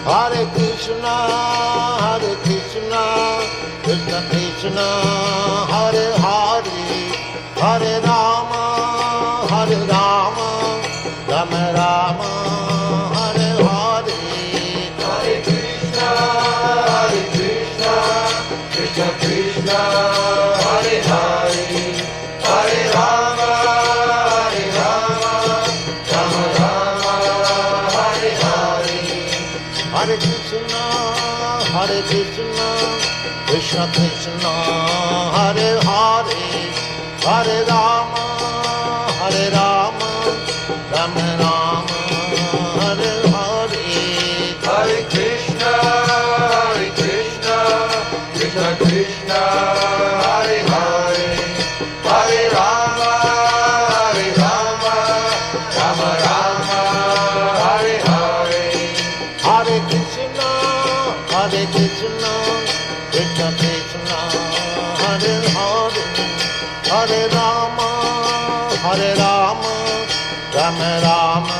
Hare Krishna, Krishna Krishna, Hare Hare, Hare Rama, Rama Rama, Hare Hare. Hare Krishna, Krishna Krishna, Hare Hare, Hare Rama, Rama Rama, Hare Hare. Hare Krishna, Krishna Krishna, Hare Hare, Hare Rama, Rama Rama, Hare Hare. Hare Krishna, Krishna Krishna, Hare Hare, Hare Rama, Rama Rama, Hare Hare. Hare Krishna, Krishna Krishna, Hare Hare, Hare Rama, Rama Rama,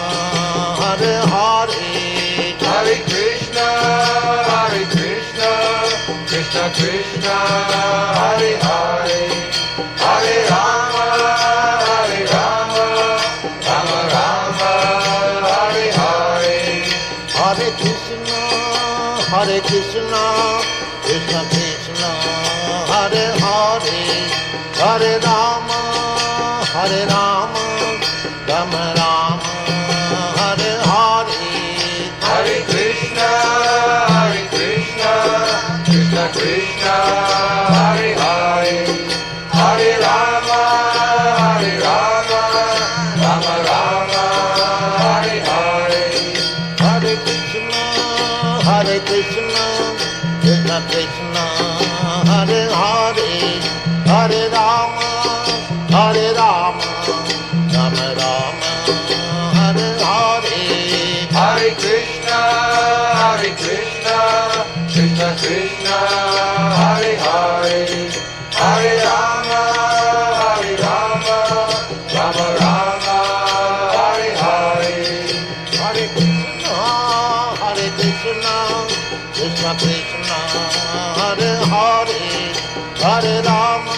Hare Hare. Hare Krishna, Krishna Krishna, Hare Hare, Hare Rama, Rama Rama, Hare Hare. Hare Krishna, Krishna Krishna, Hare Hare, Hare Rama, Rama Rama, Hare Hare. Hare Krishna, Krishna Krishna, Hare Hare, Hare Rama, Rama Rama, Hare Hare. Hare Krishna, Krishna Krishna, Hare Hare, Hare Rama, Rama Rama, Hare Hare. Hare Krishna, Krishna Krishna, Hare Hare, Hare Rama, Rama Rama, Hare Hare. Hare Krishna, Krishna Krishna, Hare Hare, Hare Rama,